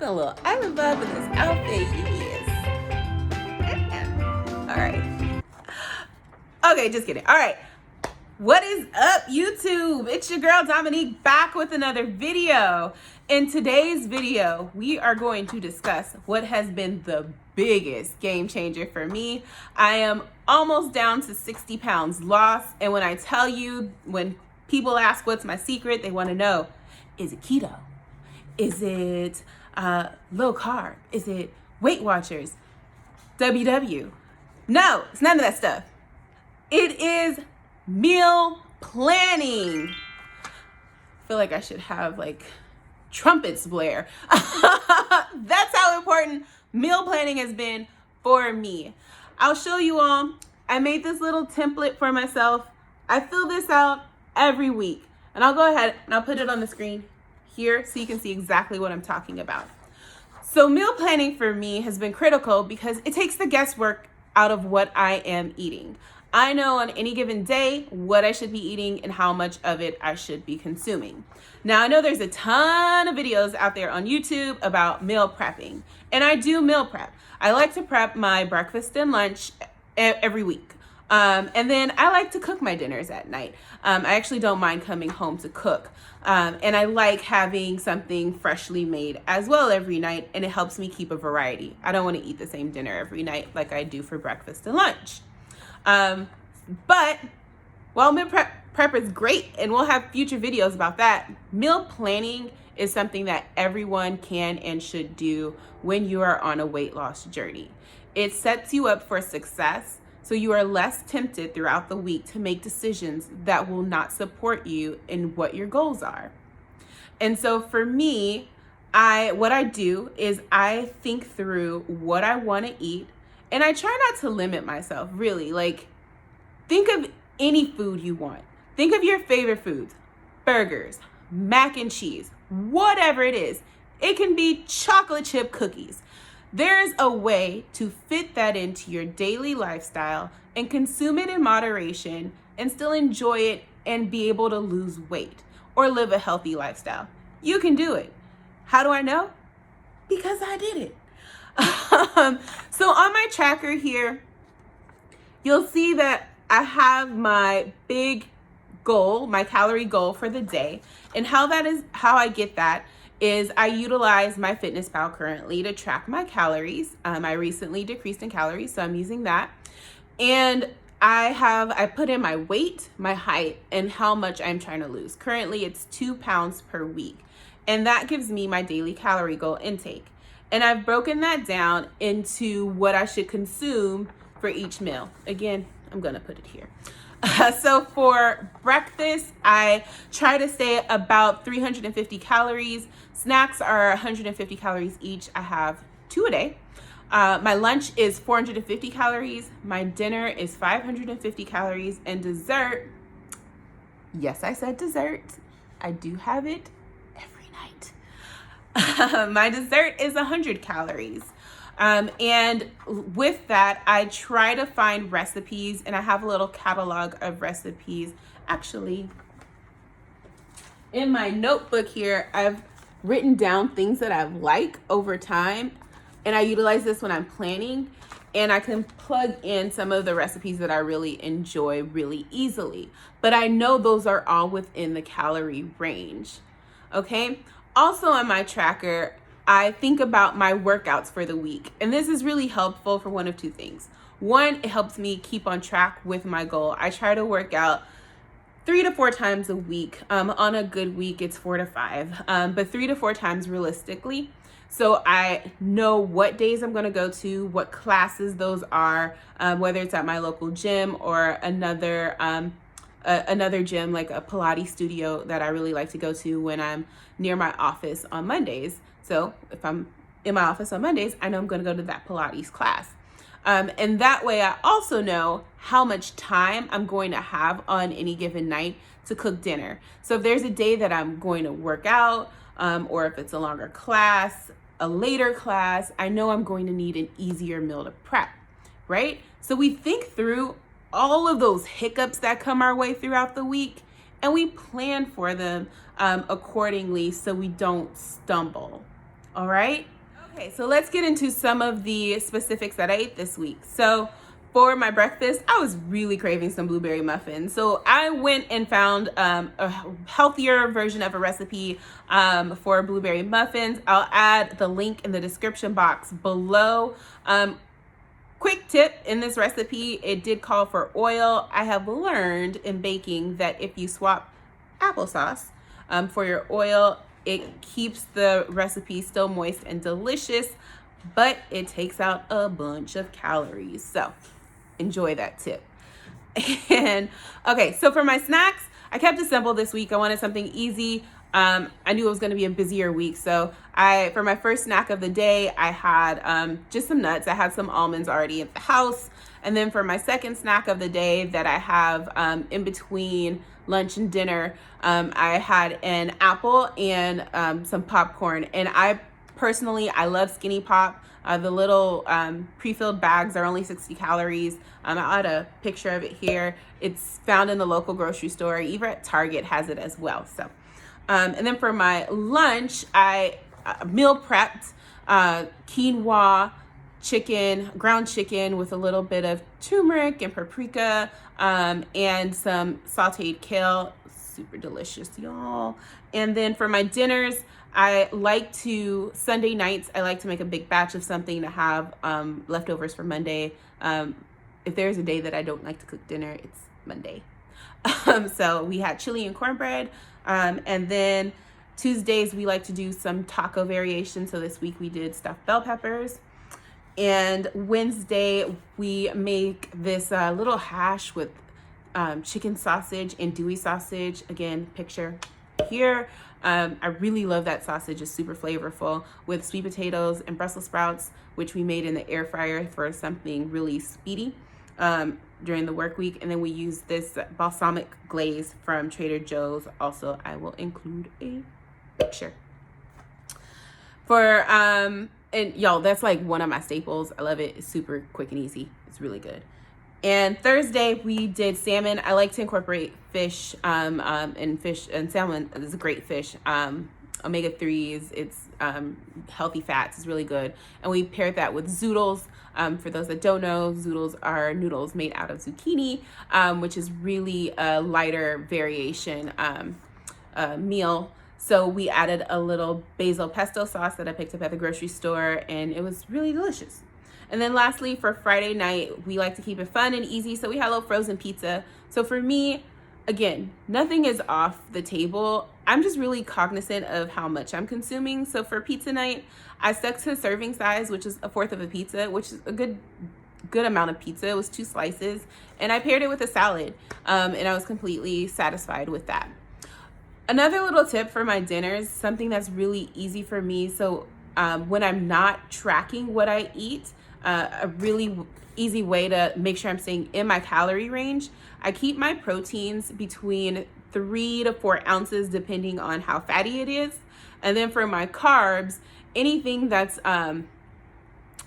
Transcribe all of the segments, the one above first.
a little island vibe with this outfit. Yes. All right. Okay, just kidding. All right. What is up, YouTube? It's your girl Dominique back with another video. In today's video, we are going to discuss what has been the biggest game changer for me. I am almost down to 60 pounds lost. And when I tell you, when people ask what's my secret, they want to know, is it keto? Is it low carb? Is it Weight Watchers? WW? No, it's none of that stuff. It is meal planning. I feel like I should have like trumpets blare. That's how important meal planning has been for me. I'll show you all. I made this little template for myself. I fill this out every week, and I'll go ahead and I'll put it on the screen here so you can see exactly what I'm talking about. So meal planning for me has been critical because it takes the guesswork out of what I am eating. I know on any given day what I should be eating and how much of it I should be consuming. Now, I know there's a ton of videos out there on YouTube about meal prepping, and I do meal prep. I like to prep my breakfast and lunch every week. And then I like to cook my dinners at night. I actually don't mind coming home to cook. And I like having something freshly made as well every night, and it helps me keep a variety. I don't want to eat the same dinner every night like I do for breakfast and lunch. But while meal prep is great, and we'll have future videos about that, meal planning is something that everyone can and should do when you are on a weight loss journey. It sets you up for success, so you are less tempted throughout the week to make decisions that will not support you in what your goals are. And so for me, what I do is I think through what I want to eat, and I try not to limit myself, really. Like, think of any food you want. Think of your favorite foods: burgers, mac and cheese, whatever it is. It can be chocolate chip cookies. There's a way to fit that into your daily lifestyle and consume it in moderation and still enjoy it and be able to lose weight or live a healthy lifestyle. You can do it. How do I know? Because I did it. So on my tracker here, you'll see that I have my big goal, my calorie goal for the day. And how I get that is I utilize MyFitnessPal currently to track my calories. I recently decreased in calories, so I'm using that. And I put in my weight, my height, and how much I'm trying to lose. Currently, it's 2 pounds per week. And that gives me my daily calorie goal intake. And I've broken that down into what I should consume for each meal. Again, I'm gonna put it here. So for breakfast, I try to stay about 350 calories. Snacks are 150 calories each. I have 2 a day. My lunch is 450 calories. My dinner is 550 calories. And dessert, yes, I said dessert. I do have it every night. My dessert is 100 calories. And with that, I try to find recipes, and I have a little catalog of recipes. Actually, in my notebook here, I've written down things that I like over time, and I utilize this when I'm planning, and I can plug in some of the recipes that I really enjoy really easily. But I know those are all within the calorie range. Okay? Also on my tracker, I think about my workouts for the week. And this is really helpful for one of two things. One, it helps me keep on track with my goal. I try to work out 3 to 4 times a week. On a good week, it's 4 to 5, but 3 to 4 times realistically. So I know what days I'm gonna go to, what classes those are, whether it's at my local gym or another gym, like a Pilates studio that I really like to go to when I'm near my office on Mondays. So if I'm in my office on Mondays, I know I'm going to go to that Pilates class. And that way I also know how much time I'm going to have on any given night to cook dinner. So if there's a day that I'm going to work out, or if it's a longer class, a later class, I know I'm going to need an easier meal to prep, right? So we think through all of those hiccups that come our way throughout the week, and we plan for them accordingly so we don't stumble. All right? Okay, so let's get into some of the specifics that I ate this week. So for my breakfast, I was really craving some blueberry muffins. So I went and found a healthier version of a recipe for blueberry muffins. I'll add the link in the description box below. Quick tip in this recipe, it did call for oil. I have learned in baking that if you swap applesauce for your oil, it keeps the recipe still moist and delicious, but it takes out a bunch of calories. So enjoy that tip. And okay, so for my snacks, I kept it simple this week. I wanted something easy. I knew it was going to be a busier week. So for my first snack of the day, I had just some nuts. I had some almonds already at the house. And then for my second snack of the day that I have in between lunch and dinner, I had an apple and some popcorn. And I love Skinny Pop. The little pre-filled bags are only 60 calories. I'll add a picture of it here. It's found in the local grocery store. Even at Target has it as well. So, and then for my lunch, I meal prepped quinoa chicken, ground chicken with a little bit of turmeric and paprika and some sauteed kale. Super delicious, y'all. And then for my dinners, Sunday nights, I like to make a big batch of something to have leftovers for Monday. If there's a day that I don't like to cook dinner, it's Monday. So we had chili and cornbread. And then Tuesdays, we like to do some taco variations. So this week we did stuffed bell peppers. And Wednesday, we make this little hash with chicken sausage and dewy sausage. Again, picture here. I really love that sausage. It's super flavorful with sweet potatoes and Brussels sprouts, which we made in the air fryer for something really speedy during the work week. And then we use this balsamic glaze from Trader Joe's. Also, I will include a picture. And y'all, that's like one of my staples. I love it. It's super quick and easy. It's really good. And Thursday we did salmon. I like to incorporate fish, and fish and salmon is a great fish. Omega-3s, it's healthy fats, it's really good. And we paired that with zoodles. For those that don't know, zoodles are noodles made out of zucchini, which is really a lighter variation meal. So we added a little basil pesto sauce that I picked up at the grocery store, and it was really delicious. And then lastly, for Friday night, we like to keep it fun and easy. So we had a little frozen pizza. So for me, again, nothing is off the table. I'm just really cognizant of how much I'm consuming. So for pizza night, I stuck to serving size, which is a fourth of a pizza, which is a good amount of pizza. It was 2 slices. And I paired it with a salad. And I was completely satisfied with that. Another little tip for my dinners, something that's really easy for me. So when I'm not tracking what I eat, a really easy way to make sure I'm staying in my calorie range, I keep my proteins between 3 to 4 ounces depending on how fatty it is. And then for my carbs, anything that's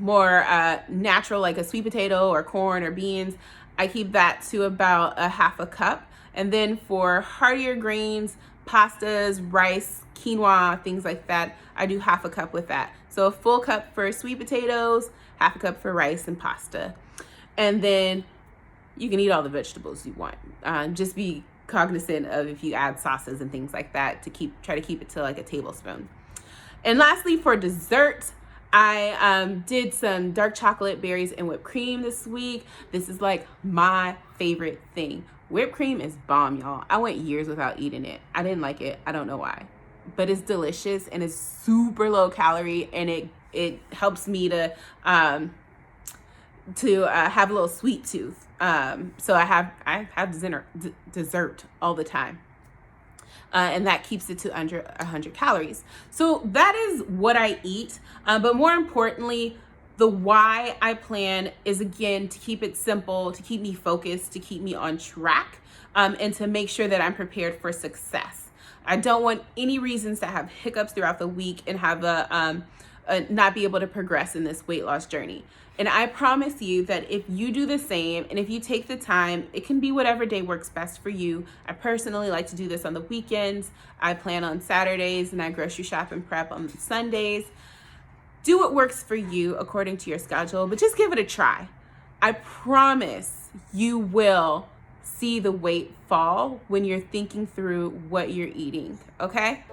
more natural, like a sweet potato or corn or beans, I keep that to about a half a cup. And then for heartier grains, pastas, rice, quinoa, things like that, I do half a cup with that. So a full cup for sweet potatoes, half a cup for rice and pasta. And then you can eat all the vegetables you want. Just be cognizant of if you add sauces and things like that to try to keep it to like a tablespoon. And lastly, for dessert, I did some dark chocolate, berries, and whipped cream this week. This is like my favorite thing. Whipped cream is bomb, y'all. I went years without eating it. I didn't like it. I don't know why. But it's delicious and it's super low calorie, and it helps me to have a little sweet tooth. So I have dessert all the time. And that keeps it to under 100 calories. So that is what I eat. But more importantly, the why I plan is, again, to keep it simple, to keep me focused, to keep me on track, and to make sure that I'm prepared for success. I don't want any reasons to have hiccups throughout the week and have not be able to progress in this weight loss journey. And I promise you that if you do the same and if you take the time, it can be whatever day works best for you. I personally like to do this on the weekends. I plan on Saturdays and I grocery shop and prep on Sundays. Do what works for you according to your schedule, but just give it a try. I promise you will see the weight fall when you're thinking through what you're eating, okay?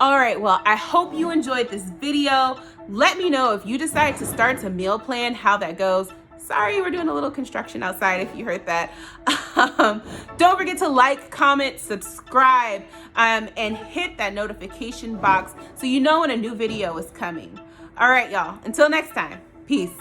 All right, well, I hope you enjoyed this video. Let me know if you decide to start to meal plan, how that goes. Sorry, we're doing a little construction outside if you heard that. Don't forget to like, comment, subscribe, and hit that notification box so you know when a new video is coming. All right, y'all, until next time, peace.